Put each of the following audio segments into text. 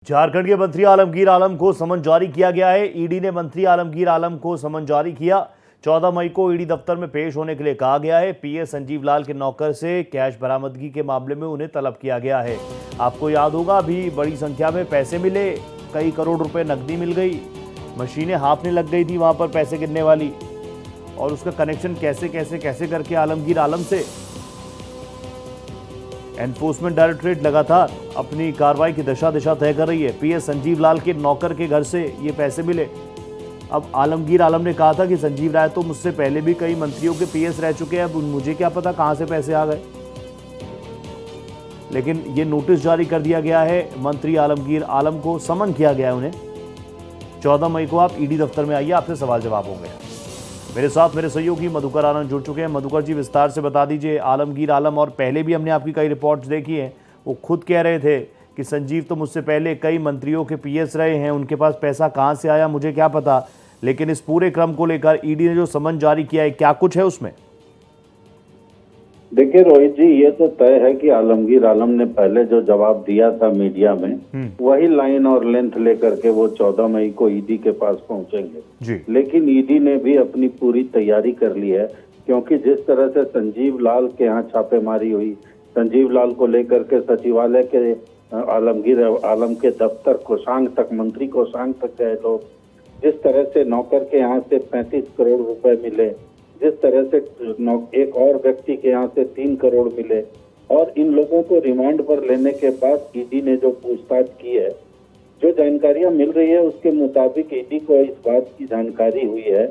झारखंड के मंत्री आलमगीर आलम को समन जारी किया गया है। ईडी ने मंत्री आलमगीर आलम को समन जारी किया। 14 मई को ईडी दफ्तर में पेश होने के लिए कहा गया है। पीएस संजीव लाल के नौकर से कैश बरामदगी के मामले में उन्हें तलब किया गया है। आपको याद होगा, अभी बड़ी संख्या में पैसे मिले, कई करोड़ रुपए नकदी मिल गई, मशीनें हाफने लग गई थी वहां पर पैसे गिरने वाली, और उसका कनेक्शन कैसे करके आलमगीर आलम से एनफोर्समेंट डायरेक्टरेट लगातार अपनी कार्रवाई की दिशा तय कर रही है। पीएस संजीव लाल के नौकर के घर से ये पैसे मिले। अब आलमगीर आलम ने कहा था कि संजीव राय तो मुझसे पहले भी कई मंत्रियों के पीएस रह चुके हैं, अब मुझे क्या पता कहां से पैसे आ गए। लेकिन ये नोटिस जारी कर दिया गया है, मंत्री आलमगीर आलम को समन किया गया है उन्हें। 14 मई को आप ईडी दफ्तर में आइए, आपसे सवाल जवाब होंगे। मेरे साथ मेरे सहयोगी मधुकर आनंद जुड़ चुके हैं। मधुकर जी, विस्तार से बता दीजिए। आलमगीर आलम, और पहले भी हमने आपकी कई रिपोर्ट्स देखी हैं, वो खुद कह रहे थे कि संजीव तो मुझसे पहले कई मंत्रियों के पीएस रहे हैं, उनके पास पैसा कहां से आया मुझे क्या पता। लेकिन इस पूरे क्रम को लेकर ईडी ने जो समन जारी किया है, क्या कुछ है उसमें? देखिए रोहित जी, ये तो तय है कि आलमगीर आलम ने पहले जो जवाब दिया था मीडिया में, वही लाइन और लेंथ लेकर के वो 14 मई को ईडी के पास पहुंचेंगे जी। लेकिन ईडी ने भी अपनी पूरी तैयारी कर ली है, क्योंकि जिस तरह से संजीव लाल के यहाँ छापेमारी हुई, संजीव लाल को लेकर के सचिवालय के आलमगीर आलम के दफ्तर कोषांग तक, मंत्री कोषांग तक गए लोग, जिस तरह से नौकर के यहाँ से 35 करोड़ रुपए मिले, जिस तरह से एक और व्यक्ति के यहाँ से 3 करोड़ मिले, और इन लोगों को रिमांड पर लेने के बाद ईडी ने जो पूछताछ की है, जो जानकारियां मिल रही है उसके मुताबिक ईडी को इस बात की जानकारी हुई है,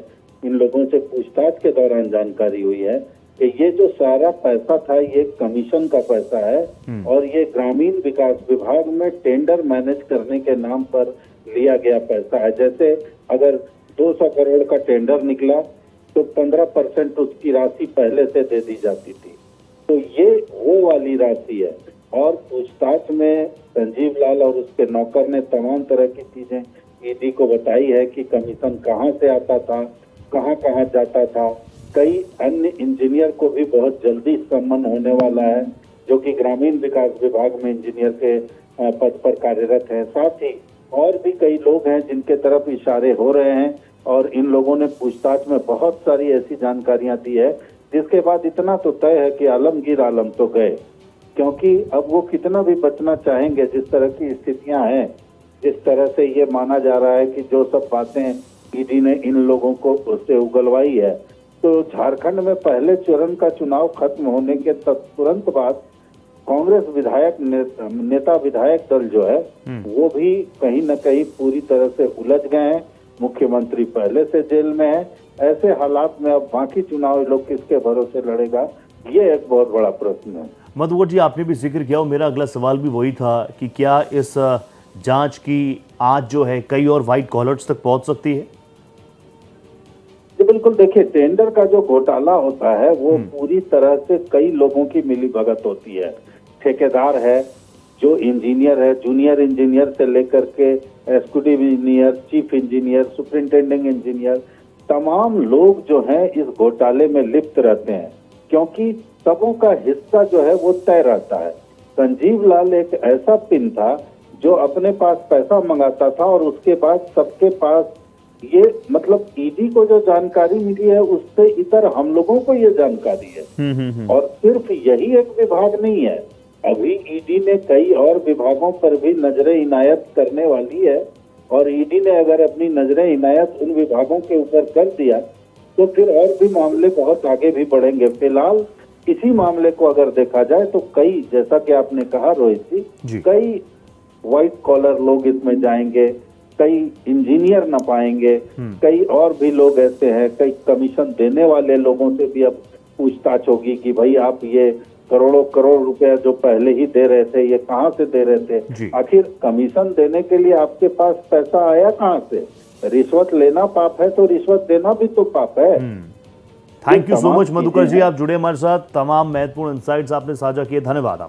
इन लोगों से पूछताछ के दौरान जानकारी हुई है कि ये जो सारा पैसा था ये कमीशन का पैसा है, और ये ग्रामीण विकास विभाग में टेंडर मैनेज करने के नाम पर लिया गया पैसा है। जैसे अगर 200 करोड़ का टेंडर निकला तो 15% उसकी राशि पहले से दे दी जाती थी, तो ये वो वाली राशि है। और पूछताछ में संजीव लाल और उसके नौकर ने तमाम तरह की चीजें ईडी को बताई है कि कमीशन कहां से आता था, कहां कहां जाता था। कई अन्य इंजीनियर को भी बहुत जल्दी सम्मन होने वाला है, जो कि ग्रामीण विकास विभाग में इंजीनियर के पद पर कार्यरत है। साथ ही और भी कई लोग हैं जिनके तरफ इशारे हो रहे हैं, और इन लोगों ने पूछताछ में बहुत सारी ऐसी जानकारियां दी है, जिसके बाद इतना तो तय है कि आलमगीर आलम तो गए, क्योंकि अब वो कितना भी बचना चाहेंगे। जिस तरह की स्थितियां हैं, जिस तरह से ये माना जा रहा है कि जो सब बातें ईडी ने इन लोगों को उससे उगलवाई है, तो झारखंड में पहले चरण का चुनाव खत्म होने के तुरंत बाद कांग्रेस विधायक नेता विधायक दल जो है वो भी कहीं न कहीं पूरी तरह से उलझ गए हैं। मुख्यमंत्री पहले से जेल में है। ऐसे हालात में अब बाकी चुनाव लोग किसके भरोसे लड़ेगा, ये एक बहुत बड़ा प्रश्न है। मधुकर जी, आपने भी जिक्र किया और मेरा अगला सवाल भी वही था कि क्या इस जांच की आज जो है कई और व्हाइट कॉलर्स तक पहुंच सकती है? बिल्कुल, देखिए, टेंडर का जो घोटाला होता है वो पूरी तरह से कई लोगों की मिलीभगत होती है। ठेकेदार है, जो इंजीनियर है, जूनियर इंजीनियर से लेकर के executive engineer, chief engineer, superintending engineer, तमाम लोग जो हैं इस घोटाले में लिप्त रहते हैं, क्योंकि सबों का हिस्सा जो है वो तय रहता है। संजीव लाल एक ऐसा पिन था जो अपने पास पैसा मंगाता था, और उसके बाद सबके पास ये, मतलब ईडी को जो जानकारी मिली है उससे इतर हम लोगों को ये जानकारी है। और सिर्फ यही एक विभाग नहीं है, अभी ईडी ने कई और विभागों पर भी नजरें इनायत करने वाली है, और ईडी ने अगर अपनी नजरें इनायत उन विभागों के ऊपर कर दिया तो फिर और भी मामले बहुत आगे भी बढ़ेंगे। फिलहाल इसी मामले को अगर देखा जाए तो कई, जैसा कि आपने कहा रोहित जी, कई व्हाइट कॉलर लोग इसमें जाएंगे, कई इंजीनियर न पाएंगे, कई और भी लोग ऐसे हैं, कई कमीशन देने वाले लोगों से भी अब पूछताछ होगी कि भाई आप ये करोड़ों करोड़ रुपया जो पहले ही दे रहे थे, ये कहाँ से दे रहे थे? आखिर कमीशन देने के लिए आपके पास पैसा आया कहाँ से? रिश्वत लेना पाप है तो रिश्वत देना भी तो पाप है। Thank you so much Madhukar ji, आप जुड़े हमारे साथ, तमाम महत्वपूर्ण इंसाइट्स आपने साझा किए, धन्यवाद।